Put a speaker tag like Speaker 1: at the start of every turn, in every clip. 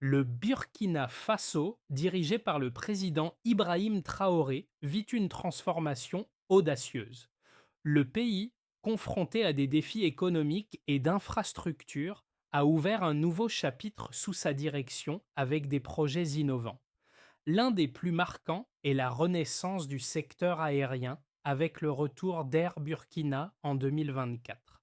Speaker 1: Le Burkina Faso, dirigé par le président Ibrahim Traoré, vit une transformation audacieuse. Le pays, confronté à des défis économiques et d'infrastructures, a ouvert un nouveau chapitre sous sa direction avec des projets innovants. L'un des plus marquants est la renaissance du secteur aérien avec le retour d'Air Burkina en 2024.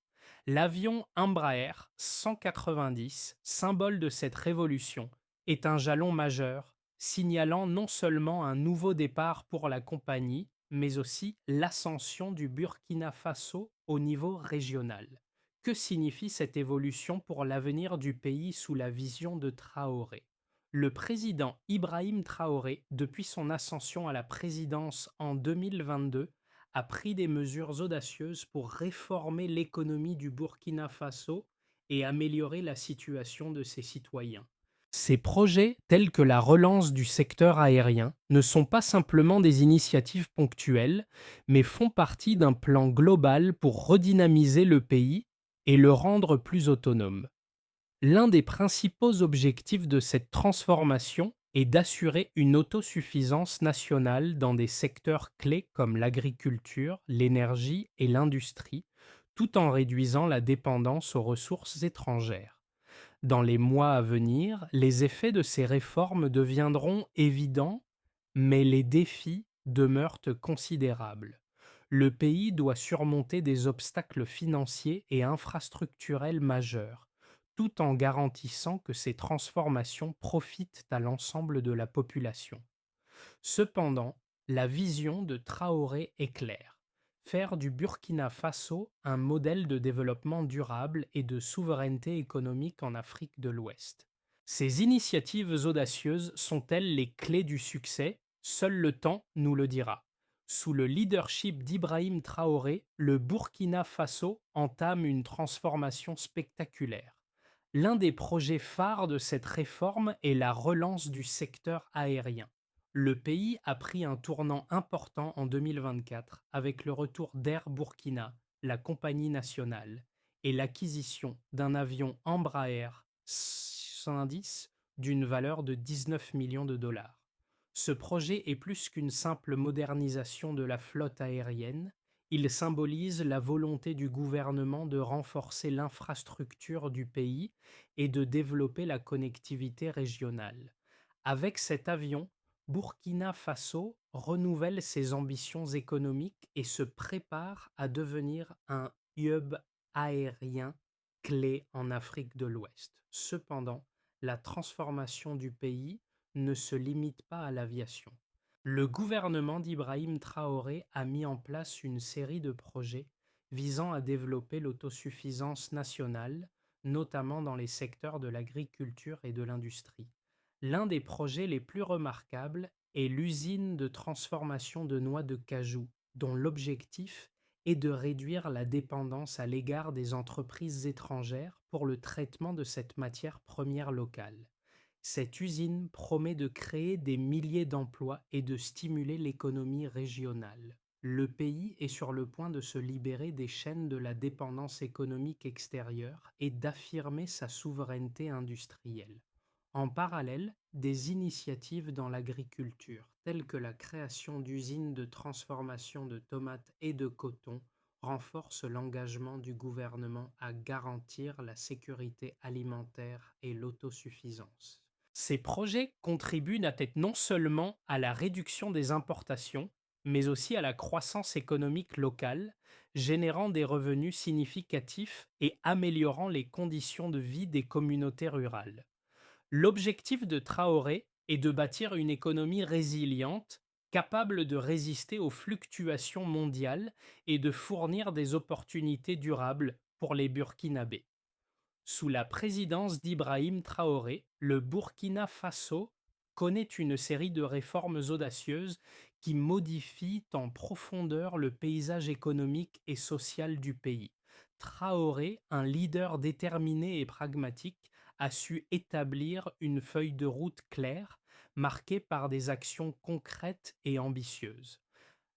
Speaker 1: L'avion Embraer 190, symbole de cette révolution, est un jalon majeur, signalant non seulement un nouveau départ pour la compagnie, mais aussi l'ascension du Burkina Faso au niveau régional. Que signifie cette évolution pour l'avenir du pays sous la vision de Traoré? Le président Ibrahim Traoré, depuis son ascension à la présidence en 2022, a pris des mesures audacieuses pour réformer l'économie du Burkina Faso et améliorer la situation de ses citoyens. Ces projets, tels que la relance du secteur aérien, ne sont pas simplement des initiatives ponctuelles, mais font partie d'un plan global pour redynamiser le pays et le rendre plus autonome. L'un des principaux objectifs de cette transformation est d'assurer une autosuffisance nationale dans des secteurs clés comme l'agriculture, l'énergie et l'industrie, tout en réduisant la dépendance aux ressources étrangères. Dans les mois à venir, les effets de ces réformes deviendront évidents, mais les défis demeurent considérables. Le pays doit surmonter des obstacles financiers et infrastructurels majeurs, tout en garantissant que ces transformations profitent à l'ensemble de la population. Cependant, la vision de Traoré est claire: faire du Burkina Faso un modèle de développement durable et de souveraineté économique en Afrique de l'Ouest. Ces initiatives audacieuses sont-elles les clés du succès? Seul le temps nous le dira. Sous le leadership d'Ibrahim Traoré, le Burkina Faso entame une transformation spectaculaire. L'un des projets phares de cette réforme est la relance du secteur aérien. Le pays a pris un tournant important en 2024 avec le retour d'Air Burkina, la compagnie nationale, et l'acquisition d'un avion Embraer 110 d'une valeur de 19 millions de dollars. Ce projet est plus qu'une simple modernisation de la flotte aérienne, il symbolise la volonté du gouvernement de renforcer l'infrastructure du pays et de développer la connectivité régionale. Avec cet avion, Burkina Faso renouvelle ses ambitions économiques et se prépare à devenir un hub aérien clé en Afrique de l'Ouest. Cependant, la transformation du pays ne se limite pas à l'aviation. Le gouvernement d'Ibrahim Traoré a mis en place une série de projets visant à développer l'autosuffisance nationale, notamment dans les secteurs de l'agriculture et de l'industrie. L'un des projets les plus remarquables est l'usine de transformation de noix de cajou, dont l'objectif est de réduire la dépendance à l'égard des entreprises étrangères pour le traitement de cette matière première locale. Cette usine promet de créer des milliers d'emplois et de stimuler l'économie régionale. Le pays est sur le point de se libérer des chaînes de la dépendance économique extérieure et d'affirmer sa souveraineté industrielle. En parallèle, des initiatives dans l'agriculture, telles que la création d'usines de transformation de tomates et de coton, renforcent l'engagement du gouvernement à garantir la sécurité alimentaire et l'autosuffisance. Ces projets contribuent non seulement à la réduction des importations, mais aussi à la croissance économique locale, générant des revenus significatifs et améliorant les conditions de vie des communautés rurales. L'objectif de Traoré est de bâtir une économie résiliente, capable de résister aux fluctuations mondiales et de fournir des opportunités durables pour les Burkinabés. Sous la présidence d'Ibrahim Traoré, le Burkina Faso connaît une série de réformes audacieuses qui modifient en profondeur le paysage économique et social du pays. Traoré, un leader déterminé et pragmatique, a su établir une feuille de route claire, marquée par des actions concrètes et ambitieuses.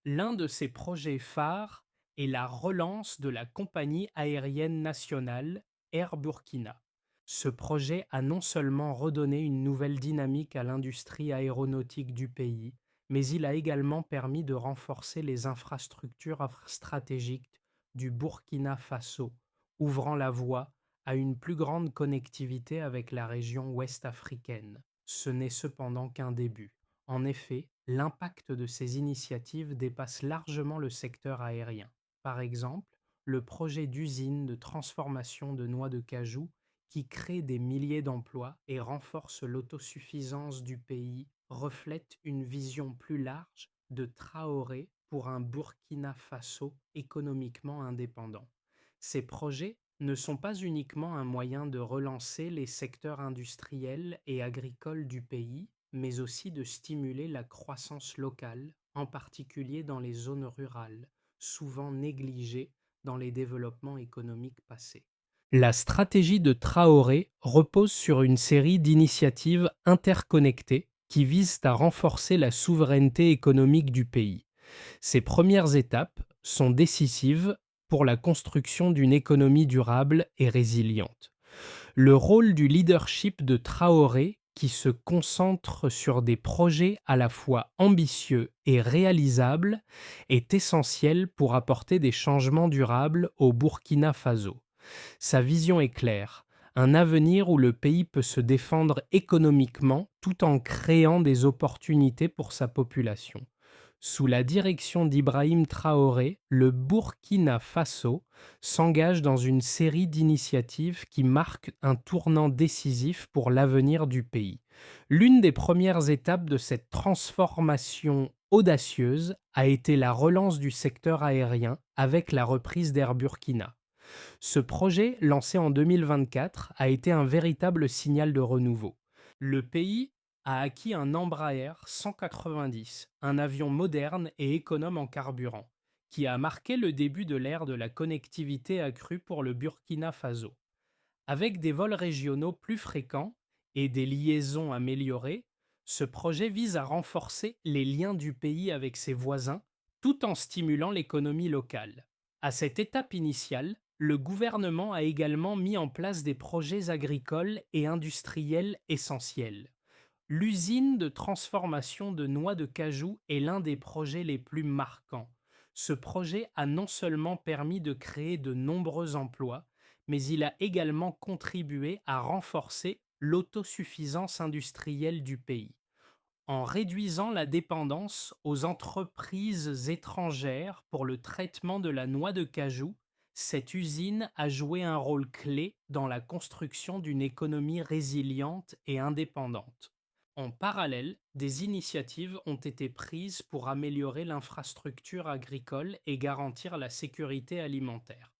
Speaker 1: L'un de ses projets phares est la relance de la compagnie aérienne nationale Air Burkina. Ce projet a non seulement redonné une nouvelle dynamique à l'industrie aéronautique du pays, mais il a également permis de renforcer les infrastructures stratégiques du Burkina Faso, ouvrant la voie à une plus grande connectivité avec la région ouest africaine. Ce n'est cependant qu'un début. En effet, l'impact de ces initiatives dépasse largement le secteur aérien. Par exemple, le projet d'usine de transformation de noix de cajou qui crée des milliers d'emplois et renforce l'autosuffisance du pays, reflète une vision plus large de Traoré pour un Burkina Faso économiquement indépendant. Ces projets ne sont pas uniquement un moyen de relancer les secteurs industriels et agricoles du pays, mais aussi de stimuler la croissance locale, en particulier dans les zones rurales, souvent négligées dans les développements économiques passés. La stratégie de Traoré repose sur une série d'initiatives interconnectées qui visent à renforcer la souveraineté économique du pays. Ces premières étapes sont décisives pour la construction d'une économie durable et résiliente. Le rôle du leadership de Traoré, qui se concentre sur des projets à la fois ambitieux et réalisables, est essentiel pour apporter des changements durables au Burkina Faso. Sa vision est claire, un avenir où le pays peut se défendre économiquement tout en créant des opportunités pour sa population. Sous la direction d'Ibrahim Traoré, le Burkina Faso s'engage dans une série d'initiatives qui marquent un tournant décisif pour l'avenir du pays. L'une des premières étapes de cette transformation audacieuse a été la relance du secteur aérien avec la reprise d'Air Burkina. Ce projet, lancé en 2024, a été un véritable signal de renouveau. Le pays a acquis un Embraer 190, un avion moderne et économe en carburant, qui a marqué le début de l'ère de la connectivité accrue pour le Burkina Faso. Avec des vols régionaux plus fréquents et des liaisons améliorées, ce projet vise à renforcer les liens du pays avec ses voisins tout en stimulant l'économie locale. À cette étape initiale, le gouvernement a également mis en place des projets agricoles et industriels essentiels. L'usine de transformation de noix de cajou est l'un des projets les plus marquants. Ce projet a non seulement permis de créer de nombreux emplois, mais il a également contribué à renforcer l'autosuffisance industrielle du pays. En réduisant la dépendance aux entreprises étrangères pour le traitement de la noix de cajou, cette usine a joué un rôle clé dans la construction d'une économie résiliente et indépendante. En parallèle, des initiatives ont été prises pour améliorer l'infrastructure agricole et garantir la sécurité alimentaire.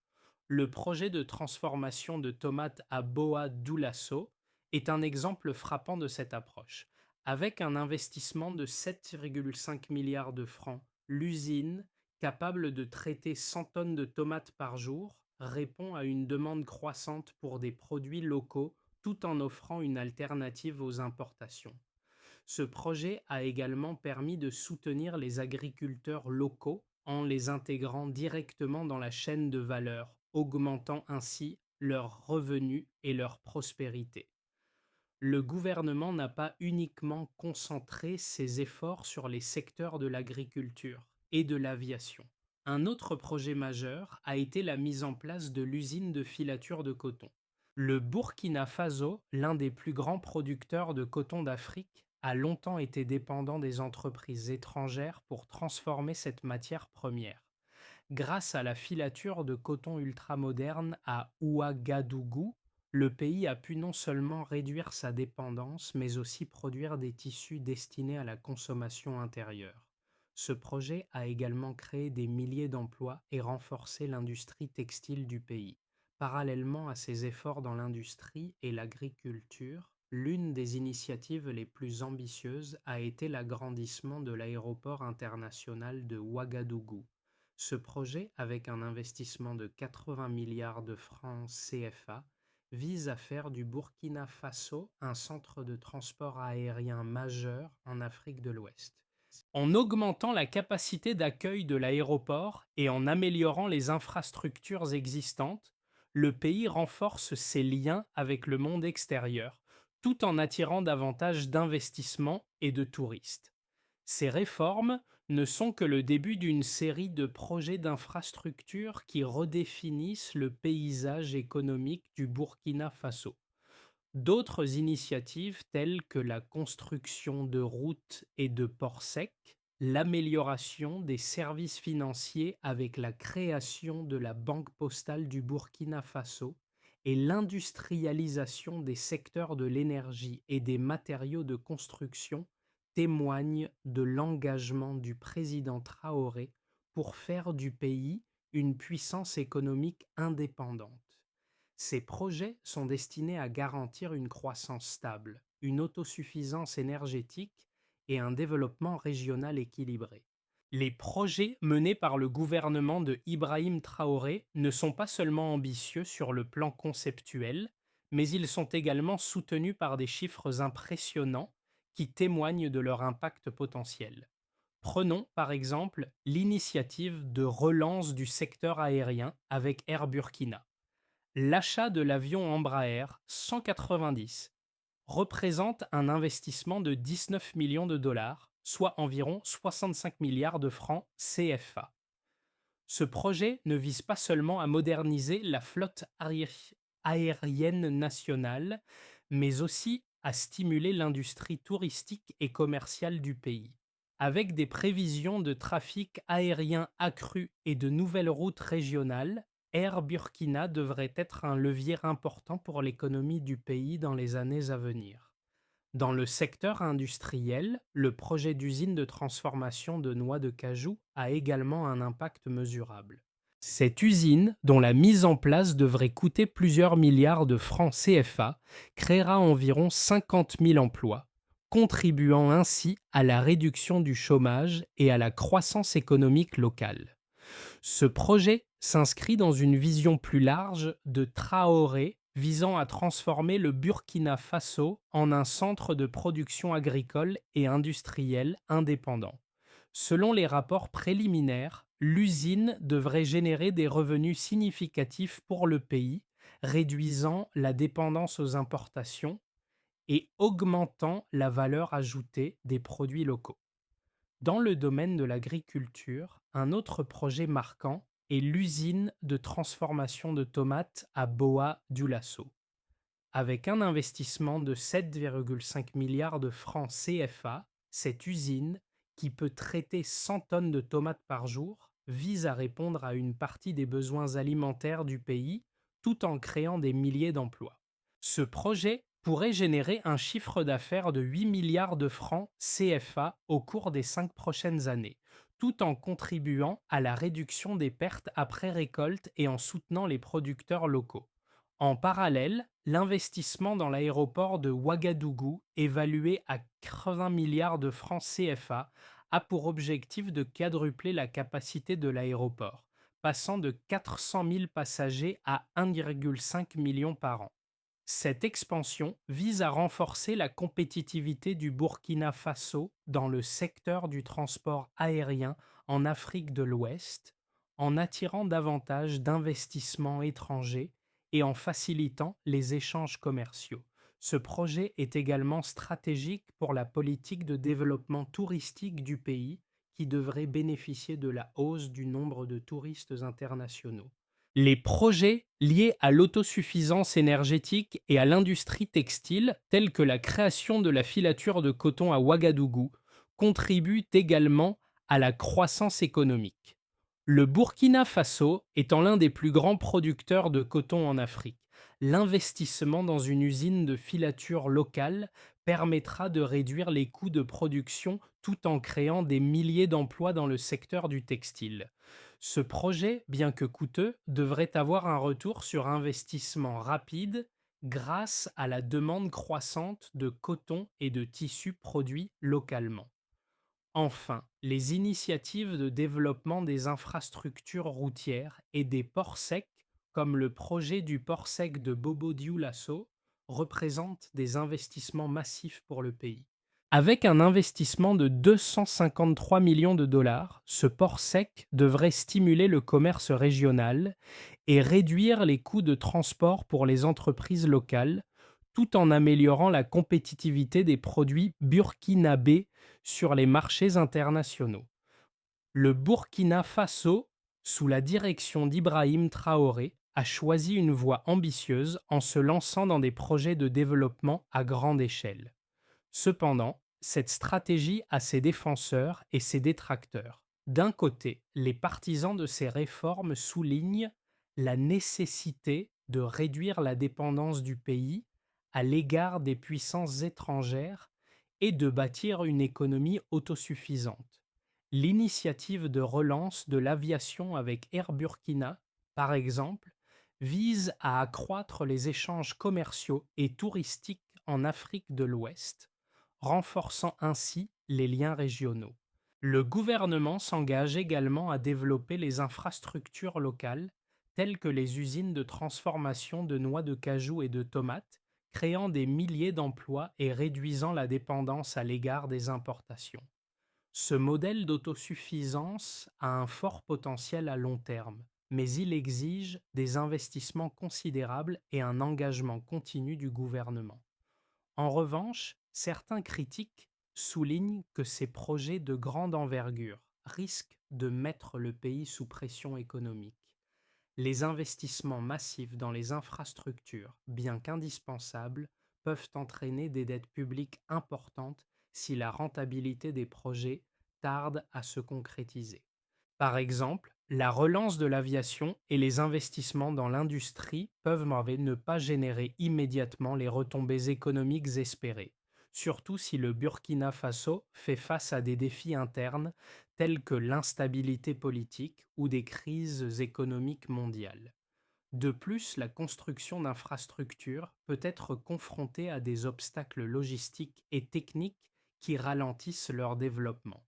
Speaker 1: Le projet de transformation de tomates à Boa Dioulasso est un exemple frappant de cette approche. Avec un investissement de 7,5 milliards de francs, l'usine, capable de traiter 100 tonnes de tomates par jour, répond à une demande croissante pour des produits locaux tout en offrant une alternative aux importations. Ce projet a également permis de soutenir les agriculteurs locaux en les intégrant directement dans la chaîne de valeur, augmentant ainsi leurs revenus et leur prospérité. Le gouvernement n'a pas uniquement concentré ses efforts sur les secteurs de l'agriculture et de l'aviation. Un autre projet majeur a été la mise en place de l'usine de filature de coton. Le Burkina Faso, l'un des plus grands producteurs de coton d'Afrique, a longtemps été dépendant des entreprises étrangères pour transformer cette matière première. Grâce à la filature de coton ultramoderne à Ouagadougou, le pays a pu non seulement réduire sa dépendance, mais aussi produire des tissus destinés à la consommation intérieure. Ce projet a également créé des milliers d'emplois et renforcé l'industrie textile du pays. Parallèlement à ces efforts dans l'industrie et l'agriculture, l'une des initiatives les plus ambitieuses a été l'agrandissement de l'aéroport international de Ouagadougou. Ce projet, avec un investissement de 80 milliards de francs CFA, vise à faire du Burkina Faso un centre de transport aérien majeur en Afrique de l'Ouest. En augmentant la capacité d'accueil de l'aéroport et en améliorant les infrastructures existantes, le pays renforce ses liens avec le monde extérieur, tout en attirant davantage d'investissements et de touristes. Ces réformes ne sont que le début d'une série de projets d'infrastructures qui redéfinissent le paysage économique du Burkina Faso. D'autres initiatives telles que la construction de routes et de ports secs, l'amélioration des services financiers avec la création de la Banque postale du Burkina Faso et l'industrialisation des secteurs de l'énergie et des matériaux de construction témoignent de l'engagement du président Traoré pour faire du pays une puissance économique indépendante. Ces projets sont destinés à garantir une croissance stable, une autosuffisance énergétique et un développement régional équilibré. Les projets menés par le gouvernement de Ibrahim Traoré ne sont pas seulement ambitieux sur le plan conceptuel, mais ils sont également soutenus par des chiffres impressionnants qui témoignent de leur impact potentiel. Prenons par exemple l'initiative de relance du secteur aérien avec Air Burkina. L'achat de l'avion Embraer 190 représente un investissement de 19 millions de dollars, soit environ 65 milliards de francs CFA. Ce projet ne vise pas seulement à moderniser la flotte aérienne nationale, mais aussi à stimuler l'industrie touristique et commerciale du pays. Avec des prévisions de trafic aérien accru et de nouvelles routes régionales, Air Burkina devrait être un levier important pour l'économie du pays dans les années à venir. Dans le secteur industriel, le projet d'usine de transformation de noix de cajou a également un impact mesurable. Cette usine, dont la mise en place devrait coûter plusieurs milliards de francs CFA, créera environ 50 000 emplois, contribuant ainsi à la réduction du chômage et à la croissance économique locale. Ce projet s'inscrit dans une vision plus large de Traoré visant à transformer le Burkina Faso en un centre de production agricole et industrielle indépendant. Selon les rapports préliminaires, l'usine devrait générer des revenus significatifs pour le pays, réduisant la dépendance aux importations et augmentant la valeur ajoutée des produits locaux. Dans le domaine de l'agriculture, un autre projet marquant est l'usine de transformation de tomates à Boa Dioulasso. Avec un investissement de 7,5 milliards de francs CFA, cette usine, qui peut traiter 100 tonnes de tomates par jour, vise à répondre à une partie des besoins alimentaires du pays tout en créant des milliers d'emplois. Ce projet pourrait générer un chiffre d'affaires de 8 milliards de francs CFA au cours des 5 prochaines années, tout en contribuant à la réduction des pertes après récolte et en soutenant les producteurs locaux. En parallèle, l'investissement dans l'aéroport de Ouagadougou, évalué à 80 milliards de francs CFA, a pour objectif de quadrupler la capacité de l'aéroport, passant de 400 000 passagers à 1,5 million par an. Cette expansion vise à renforcer la compétitivité du Burkina Faso dans le secteur du transport aérien en Afrique de l'Ouest, en attirant davantage d'investissements étrangers et en facilitant les échanges commerciaux. Ce projet est également stratégique pour la politique de développement touristique du pays qui devrait bénéficier de la hausse du nombre de touristes internationaux. Les projets liés à l'autosuffisance énergétique et à l'industrie textile, tels que la création de la filature de coton à Ouagadougou, contribuent également à la croissance économique. Le Burkina Faso étant l'un des plus grands producteurs de coton en Afrique, l'investissement dans une usine de filature locale permettra de réduire les coûts de production tout en créant des milliers d'emplois dans le secteur du textile. Ce projet, bien que coûteux, devrait avoir un retour sur investissement rapide grâce à la demande croissante de coton et de tissus produits localement. Enfin, les initiatives de développement des infrastructures routières et des ports secs, comme le projet du port sec de Bobo Dioulasso, représentent des investissements massifs pour le pays. Avec un investissement de 253 millions de dollars, ce port sec devrait stimuler le commerce régional et réduire les coûts de transport pour les entreprises locales, tout en améliorant la compétitivité des produits burkinabés sur les marchés internationaux. Le Burkina Faso, sous la direction d'Ibrahim Traoré, a choisi une voie ambitieuse en se lançant dans des projets de développement à grande échelle. Cependant, cette stratégie a ses défenseurs et ses détracteurs. D'un côté, les partisans de ces réformes soulignent la nécessité de réduire la dépendance du pays à l'égard des puissances étrangères et de bâtir une économie autosuffisante. L'initiative de relance de l'aviation avec Air Burkina, par exemple, vise à accroître les échanges commerciaux et touristiques en Afrique de l'Ouest, renforçant ainsi les liens régionaux. Le gouvernement s'engage également à développer les infrastructures locales, telles que les usines de transformation de noix de cajou et de tomates, créant des milliers d'emplois et réduisant la dépendance à l'égard des importations. Ce modèle d'autosuffisance a un fort potentiel à long terme, mais il exige des investissements considérables et un engagement continu du gouvernement. En revanche, certains critiques soulignent que ces projets de grande envergure risquent de mettre le pays sous pression économique. Les investissements massifs dans les infrastructures, bien qu'indispensables, peuvent entraîner des dettes publiques importantes si la rentabilité des projets tarde à se concrétiser. Par exemple, la relance de l'aviation et les investissements dans l'industrie peuvent ne pas générer immédiatement les retombées économiques espérées, surtout si le Burkina Faso fait face à des défis internes tels que l'instabilité politique ou des crises économiques mondiales. De plus, la construction d'infrastructures peut être confrontée à des obstacles logistiques et techniques qui ralentissent leur développement.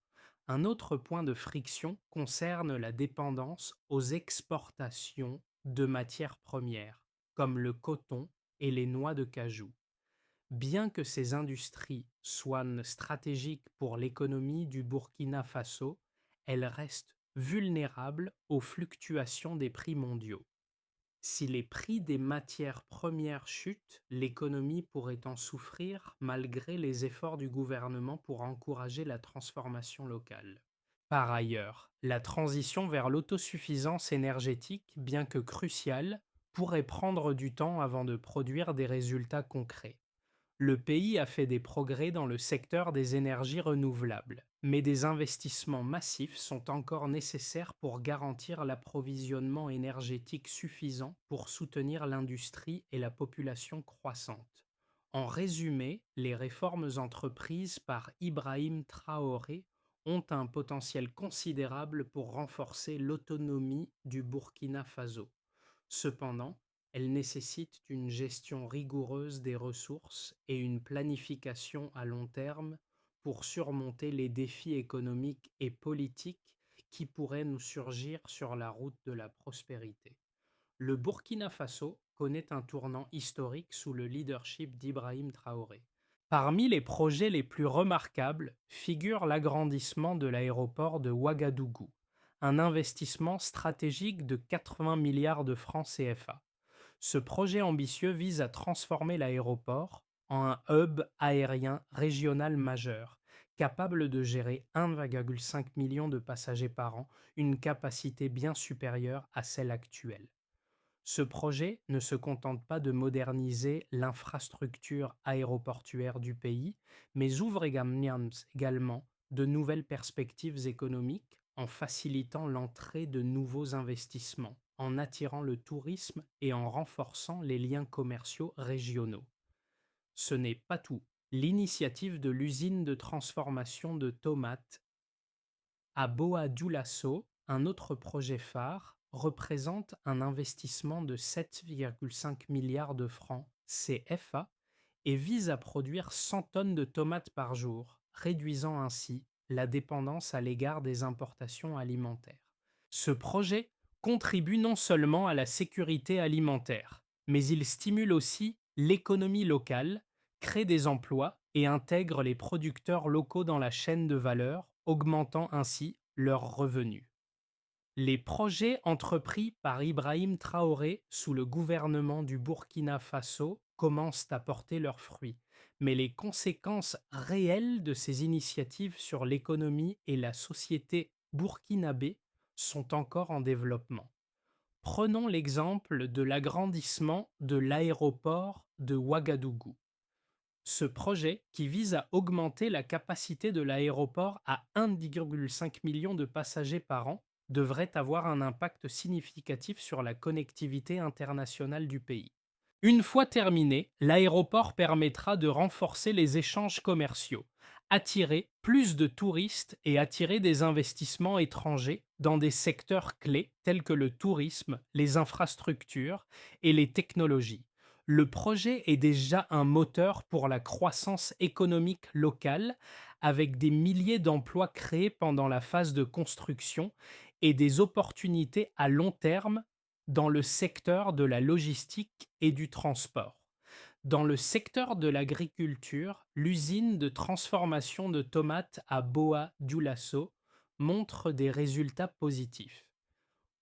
Speaker 1: Un autre point de friction concerne la dépendance aux exportations de matières premières, comme le coton et les noix de cajou. Bien que ces industries soient stratégiques pour l'économie du Burkina Faso, elles restent vulnérables aux fluctuations des prix mondiaux. Si les prix des matières premières chutent, l'économie pourrait en souffrir malgré les efforts du gouvernement pour encourager la transformation locale. Par ailleurs, la transition vers l'autosuffisance énergétique, bien que cruciale, pourrait prendre du temps avant de produire des résultats concrets. Le pays a fait des progrès dans le secteur des énergies renouvelables, mais des investissements massifs sont encore nécessaires pour garantir l'approvisionnement énergétique suffisant pour soutenir l'industrie et la population croissante. En résumé, les réformes entreprises par Ibrahim Traoré ont un potentiel considérable pour renforcer l'autonomie du Burkina Faso. Cependant, elles nécessitent une gestion rigoureuse des ressources et une planification à long terme pour surmonter les défis économiques et politiques qui pourraient nous surgir sur la route de la prospérité. Le Burkina Faso connaît un tournant historique sous le leadership d'Ibrahim Traoré. Parmi les projets les plus remarquables figure l'agrandissement de l'aéroport de Ouagadougou, un investissement stratégique de 80 milliards de francs CFA. Ce projet ambitieux vise à transformer l'aéroport en un hub aérien régional majeur, capable de gérer 1,5 million de passagers par an, une capacité bien supérieure à celle actuelle. Ce projet ne se contente pas de moderniser l'infrastructure aéroportuaire du pays, mais ouvre également de nouvelles perspectives économiques en facilitant l'entrée de nouveaux investissements, en attirant le tourisme et en renforçant les liens commerciaux régionaux. Ce n'est pas tout. L'initiative de l'usine de transformation de tomates à Boa-Dioulasso, un autre projet phare, représente un investissement de 7,5 milliards de francs CFA et vise à produire 100 tonnes de tomates par jour, réduisant ainsi la dépendance à l'égard des importations alimentaires. Ce projet contribue non seulement à la sécurité alimentaire, mais il stimule aussi l'économie locale, crée des emplois et intègre les producteurs locaux dans la chaîne de valeur, augmentant ainsi leurs revenus. Les projets entrepris par Ibrahim Traoré sous le gouvernement du Burkina Faso commencent à porter leurs fruits, mais les conséquences réelles de ces initiatives sur l'économie et la société burkinabé sont encore en développement. Prenons l'exemple de l'agrandissement de l'aéroport de Ouagadougou. Ce projet, qui vise à augmenter la capacité de l'aéroport à 1,5 million de passagers par an, devrait avoir un impact significatif sur la connectivité internationale du pays. Une fois terminé, l'aéroport permettra de renforcer les échanges commerciaux, attirer plus de touristes et attirer des investissements étrangers dans des secteurs clés tels que le tourisme, les infrastructures et les technologies. Le projet est déjà un moteur pour la croissance économique locale, avec des milliers d'emplois créés pendant la phase de construction et des opportunités à long terme dans le secteur de la logistique et du transport. Dans le secteur de l'agriculture, l'usine de transformation de tomates à Boa Dioulasso montre des résultats positifs.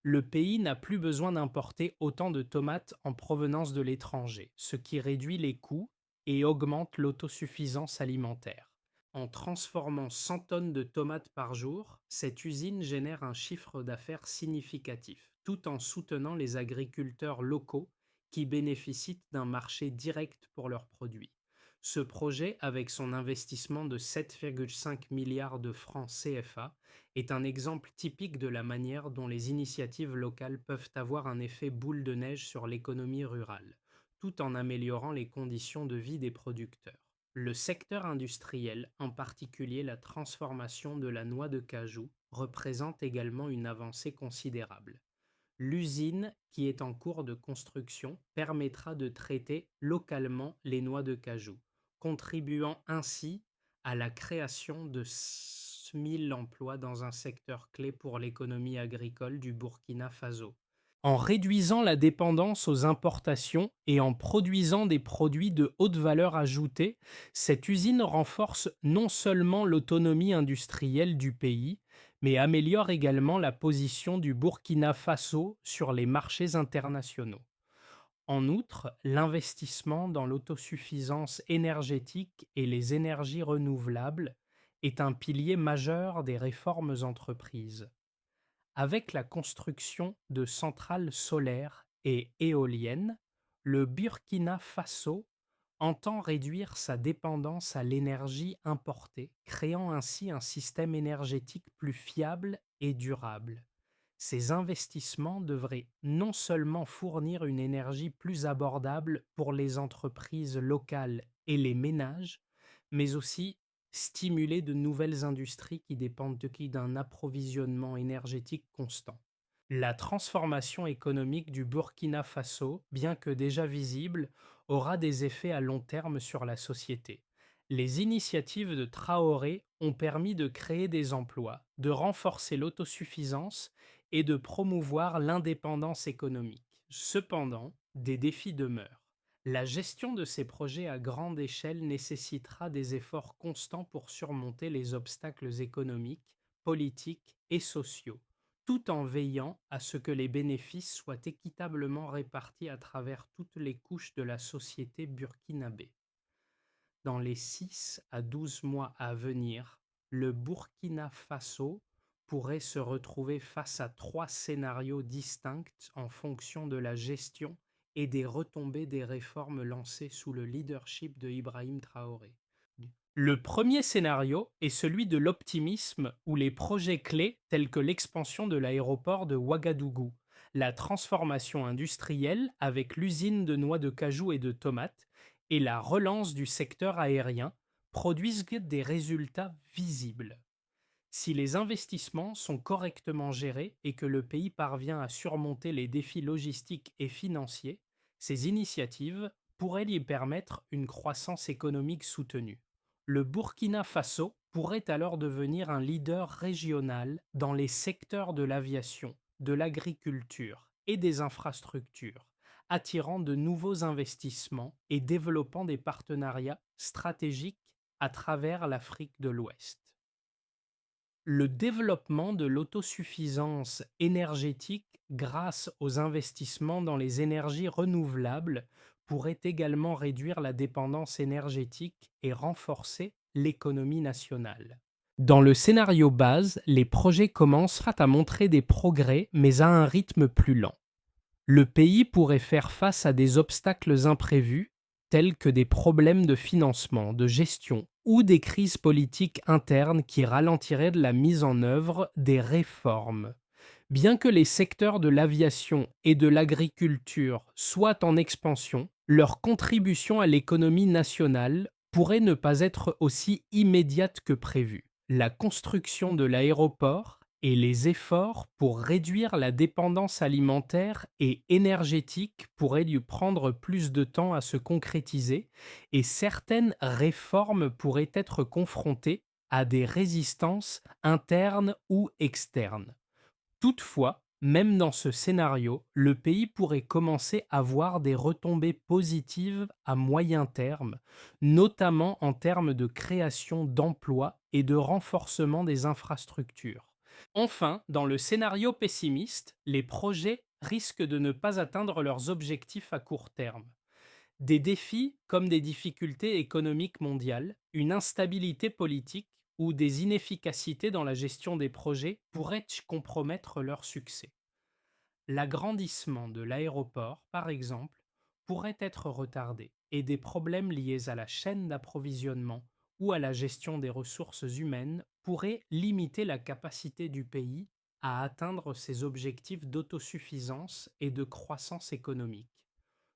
Speaker 1: Le pays n'a plus besoin d'importer autant de tomates en provenance de l'étranger, ce qui réduit les coûts et augmente l'autosuffisance alimentaire. En transformant 100 tonnes de tomates par jour, cette usine génère un chiffre d'affaires significatif, tout en soutenant les agriculteurs locaux qui bénéficient d'un marché direct pour leurs produits. Ce projet, avec son investissement de 7,5 milliards de francs CFA, est un exemple typique de la manière dont les initiatives locales peuvent avoir un effet boule de neige sur l'économie rurale, tout en améliorant les conditions de vie des producteurs. Le secteur industriel, en particulier la transformation de la noix de cajou, représente également une avancée considérable. L'usine, qui est en cours de construction, permettra de traiter localement les noix de cajou, contribuant ainsi à la création de 1000 emplois dans un secteur clé pour l'économie agricole du Burkina Faso. En réduisant la dépendance aux importations et en produisant des produits de haute valeur ajoutée, cette usine renforce non seulement l'autonomie industrielle du pays, mais améliore également la position du Burkina Faso sur les marchés internationaux. En outre, l'investissement dans l'autosuffisance énergétique et les énergies renouvelables est un pilier majeur des réformes entreprises. Avec la construction de centrales solaires et éoliennes, le Burkina Faso entend réduire sa dépendance à l'énergie importée, créant ainsi un système énergétique plus fiable et durable. Ces investissements devraient non seulement fournir une énergie plus abordable pour les entreprises locales et les ménages, mais aussi stimuler de nouvelles industries qui dépendent d'un approvisionnement énergétique constant. La transformation économique du Burkina Faso, bien que déjà visible, aura des effets à long terme sur la société. Les initiatives de Traoré ont permis de créer des emplois, de renforcer l'autosuffisance et de promouvoir l'indépendance économique. Cependant, des défis demeurent. La gestion de ces projets à grande échelle nécessitera des efforts constants pour surmonter les obstacles économiques, politiques et sociaux, tout en veillant à ce que les bénéfices soient équitablement répartis à travers toutes les couches de la société burkinabé. Dans les 6 à 12 mois à venir, le Burkina Faso pourrait se retrouver face à 3 scénarios distincts en fonction de la gestion et des retombées des réformes lancées sous le leadership de Ibrahim Traoré. Le premier scénario est celui de l'optimisme où les projets clés tels que l'expansion de l'aéroport de Ouagadougou, la transformation industrielle avec l'usine de noix de cajou et de tomates et la relance du secteur aérien produisent des résultats visibles. Si les investissements sont correctement gérés et que le pays parvient à surmonter les défis logistiques et financiers, ces initiatives pourraient lui permettre une croissance économique soutenue. Le Burkina Faso pourrait alors devenir un leader régional dans les secteurs de l'aviation, de l'agriculture et des infrastructures, attirant de nouveaux investissements et développant des partenariats stratégiques à travers l'Afrique de l'Ouest. Le développement de l'autosuffisance énergétique grâce aux investissements dans les énergies renouvelables pourrait également réduire la dépendance énergétique et renforcer l'économie nationale. Dans le scénario base, les projets commencent à montrer des progrès, mais à un rythme plus lent. Le pays pourrait faire face à des obstacles imprévus, tels que des problèmes de financement, de gestion ou des crises politiques internes qui ralentiraient de la mise en œuvre des réformes. Bien que les secteurs de l'aviation et de l'agriculture soient en expansion, leur contribution à l'économie nationale pourrait ne pas être aussi immédiate que prévu. La construction de l'aéroport et les efforts pour réduire la dépendance alimentaire et énergétique pourraient lui prendre plus de temps à se concrétiser et certaines réformes pourraient être confrontées à des résistances internes ou externes. Toutefois, même dans ce scénario, le pays pourrait commencer à voir des retombées positives à moyen terme, notamment en termes de création d'emplois et de renforcement des infrastructures. Enfin, dans le scénario pessimiste, les projets risquent de ne pas atteindre leurs objectifs à court terme. Des défis comme des difficultés économiques mondiales, une instabilité politique ou des inefficacités dans la gestion des projets pourraient compromettre leur succès. L'agrandissement de l'aéroport, par exemple, pourrait être retardé et des problèmes liés à la chaîne d'approvisionnement ou à la gestion des ressources humaines pourraient limiter la capacité du pays à atteindre ses objectifs d'autosuffisance et de croissance économique.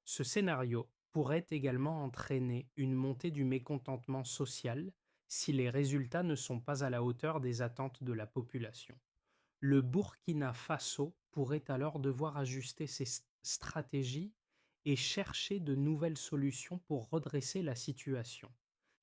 Speaker 1: Ce scénario pourrait également entraîner une montée du mécontentement social si les résultats ne sont pas à la hauteur des attentes de la population. Le Burkina Faso pourrait alors devoir ajuster ses stratégies et chercher de nouvelles solutions pour redresser la situation.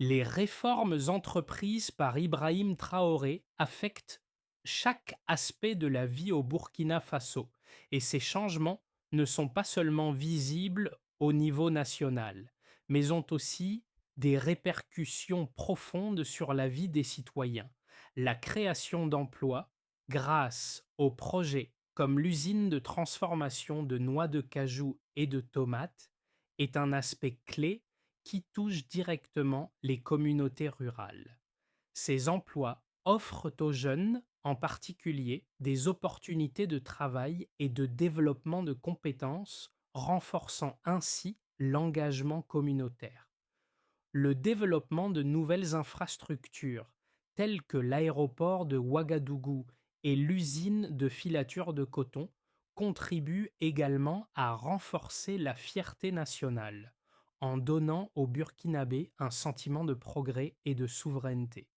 Speaker 1: Les réformes entreprises par Ibrahim Traoré affectent chaque aspect de la vie au Burkina Faso et ces changements ne sont pas seulement visibles au niveau national, mais ont aussi des répercussions profondes sur la vie des citoyens. La création d'emplois grâce aux projets comme l'usine de transformation de noix de cajou et de tomates est un aspect clé qui touche directement les communautés rurales. Ces emplois offrent aux jeunes, en particulier, des opportunités de travail et de développement de compétences, renforçant ainsi l'engagement communautaire. Le développement de nouvelles infrastructures, telles que l'aéroport de Ouagadougou et l'usine de filature de coton, contribue également à renforcer la fierté nationale, en donnant aux Burkinabés un sentiment de progrès et de souveraineté.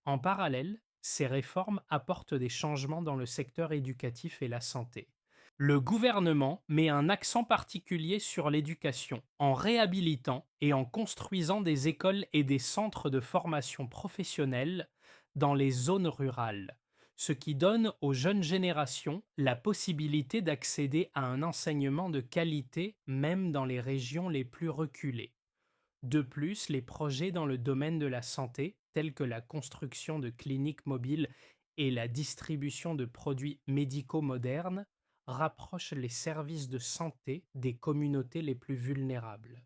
Speaker 1: En parallèle, ces réformes apportent des changements dans le secteur éducatif et la santé. Le gouvernement met un accent particulier sur l'éducation, en réhabilitant et en construisant des écoles et des centres de formation professionnelle dans les zones rurales, ce qui donne aux jeunes générations la possibilité d'accéder à un enseignement de qualité même dans les régions les plus reculées. De plus, les projets dans le domaine de la santé, tels que la construction de cliniques mobiles et la distribution de produits médicaux modernes, rapprochent les services de santé des communautés les plus vulnérables.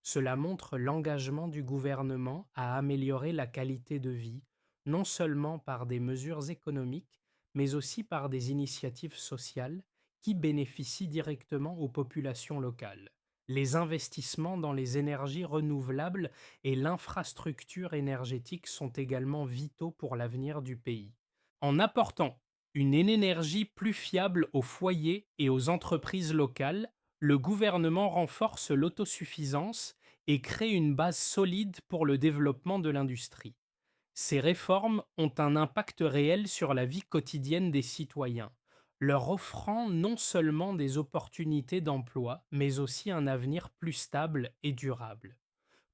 Speaker 1: Cela montre l'engagement du gouvernement à améliorer la qualité de vie, non seulement par des mesures économiques, mais aussi par des initiatives sociales qui bénéficient directement aux populations locales. Les investissements dans les énergies renouvelables et l'infrastructure énergétique sont également vitaux pour l'avenir du pays. En apportant une énergie plus fiable aux foyers et aux entreprises locales, le gouvernement renforce l'autosuffisance et crée une base solide pour le développement de l'industrie. Ces réformes ont un impact réel sur la vie quotidienne des citoyens, leur offrant non seulement des opportunités d'emploi, mais aussi un avenir plus stable et durable.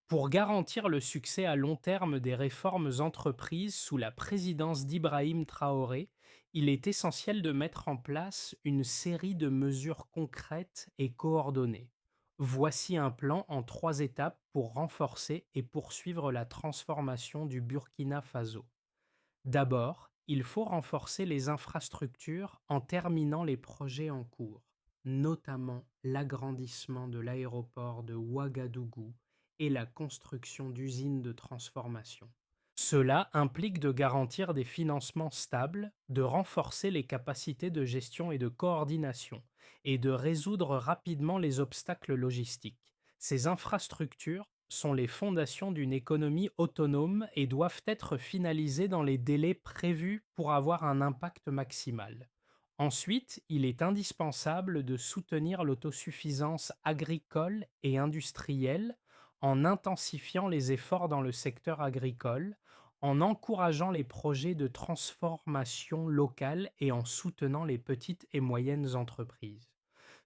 Speaker 1: Pour garantir le succès à long terme des réformes entreprises sous la présidence d'Ibrahim Traoré, il est essentiel de mettre en place une série de mesures concrètes et coordonnées. Voici un plan en 3 étapes pour renforcer et poursuivre la transformation du Burkina Faso. D'abord, il faut renforcer les infrastructures en terminant les projets en cours, notamment l'agrandissement de l'aéroport de Ouagadougou et la construction d'usines de transformation. Cela implique de garantir des financements stables, de renforcer les capacités de gestion et de coordination, et de résoudre rapidement les obstacles logistiques. Ces infrastructures sont les fondations d'une économie autonome et doivent être finalisées dans les délais prévus pour avoir un impact maximal. Ensuite, il est indispensable de soutenir l'autosuffisance agricole et industrielle en intensifiant les efforts dans le secteur agricole, en encourageant les projets de transformation locale et en soutenant les petites et moyennes entreprises.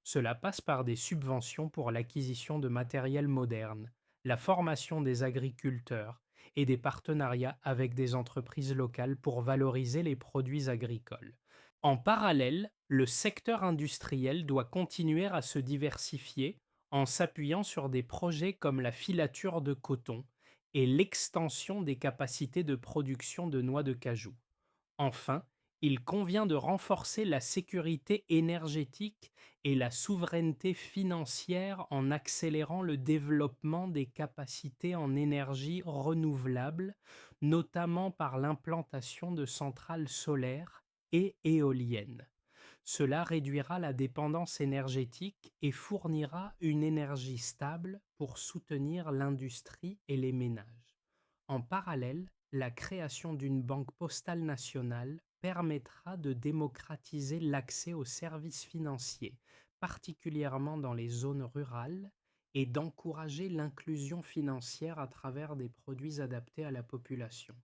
Speaker 1: Cela passe par des subventions pour l'acquisition de matériel moderne, la formation des agriculteurs et des partenariats avec des entreprises locales pour valoriser les produits agricoles. En parallèle, le secteur industriel doit continuer à se diversifier en s'appuyant sur des projets comme la filature de coton et l'extension des capacités de production de noix de cajou. Enfin, il convient de renforcer la sécurité énergétique et la souveraineté financière en accélérant le développement des capacités en énergie renouvelable, notamment par l'implantation de centrales solaires et éoliennes. Cela réduira la dépendance énergétique et fournira une énergie stable pour soutenir l'industrie et les ménages. En parallèle, la création d'une banque postale nationale permettra de démocratiser l'accès aux services financiers, particulièrement dans les zones rurales, et d'encourager l'inclusion financière à travers des produits adaptés à la population.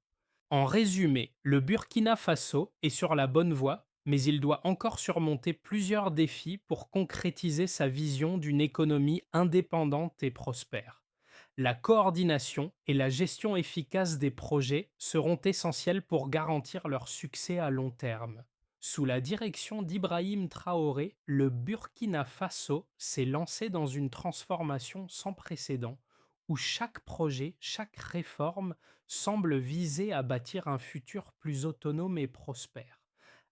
Speaker 1: En résumé, le Burkina Faso est sur la bonne voie, mais il doit encore surmonter plusieurs défis pour concrétiser sa vision d'une économie indépendante et prospère. La coordination et la gestion efficace des projets seront essentielles pour garantir leur succès à long terme. Sous la direction d'Ibrahim Traoré, le Burkina Faso s'est lancé dans une transformation sans précédent où chaque projet, chaque réforme semble viser à bâtir un futur plus autonome et prospère.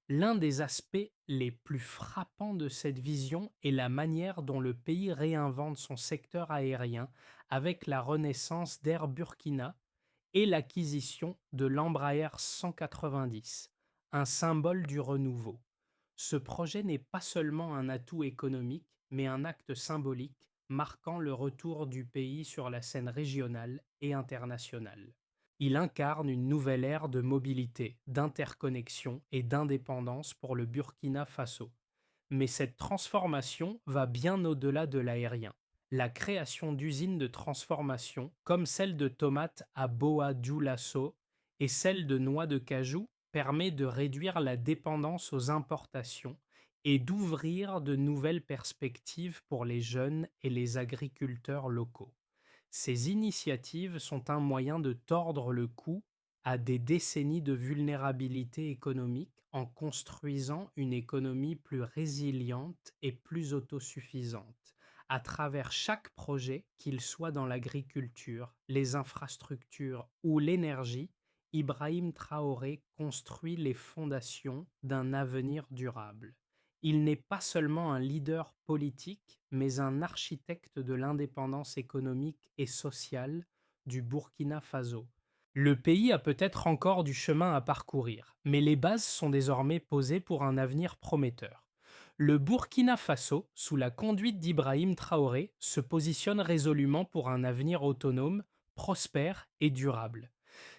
Speaker 1: L'un des aspects les plus frappants de cette vision est la manière dont le pays réinvente son secteur aérien avec la renaissance d'Air Burkina et l'acquisition de l'Embraer 190, un symbole du renouveau. Ce projet n'est pas seulement un atout économique, mais un acte symbolique marquant le retour du pays sur la scène régionale et internationale. Il incarne une nouvelle ère de mobilité, d'interconnexion et d'indépendance pour le Burkina Faso. Mais cette transformation va bien au-delà de l'aérien. La création d'usines de transformation, comme celle de tomates à Boa-Dioulasso et celle de noix de cajou, permet de réduire la dépendance aux importations et d'ouvrir de nouvelles perspectives pour les jeunes et les agriculteurs locaux. Ces initiatives sont un moyen de tordre le cou à des décennies de vulnérabilité économique en construisant une économie plus résiliente et plus autosuffisante. À travers chaque projet, qu'il soit dans l'agriculture, les infrastructures ou l'énergie, Ibrahim Traoré construit les fondations d'un avenir durable. Il n'est pas seulement un leader politique, mais un architecte de l'indépendance économique et sociale du Burkina Faso. Le pays a peut-être encore du chemin à parcourir, mais les bases sont désormais posées pour un avenir prometteur. Le Burkina Faso, sous la conduite d'Ibrahim Traoré, se positionne résolument pour un avenir autonome, prospère et durable.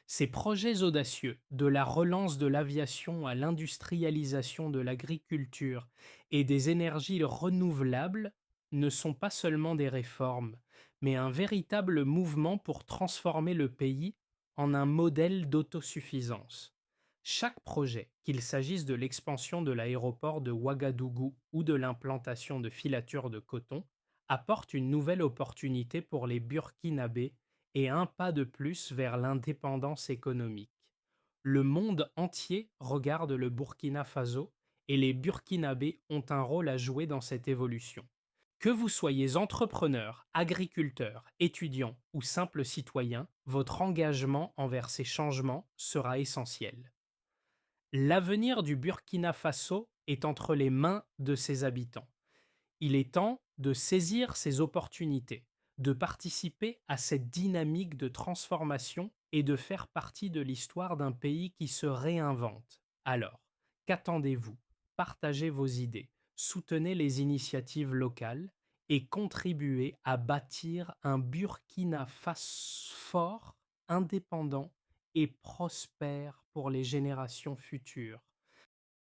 Speaker 1: Ces projets audacieux, de la relance de l'aviation à l'industrialisation de l'agriculture et des énergies renouvelables, ne sont pas seulement des réformes, mais un véritable mouvement pour transformer le pays en un modèle d'autosuffisance. Chaque projet, qu'il s'agisse de l'expansion de l'aéroport de Ouagadougou ou de l'implantation de filatures de coton, apporte une nouvelle opportunité pour les Burkinabés et un pas de plus vers l'indépendance économique. Le monde entier regarde le Burkina Faso et les Burkinabés ont un rôle à jouer dans cette évolution. Que vous soyez entrepreneur, agriculteur, étudiant ou simple citoyen, votre engagement envers ces changements sera essentiel. L'avenir du Burkina Faso est entre les mains de ses habitants. Il est temps de saisir ces opportunités, de participer à cette dynamique de transformation et de faire partie de l'histoire d'un pays qui se réinvente. Alors, qu'attendez-vous? Partagez vos idées, soutenez les initiatives locales et contribuez à bâtir un Burkina Faso fort, indépendant et prospère pour les générations futures.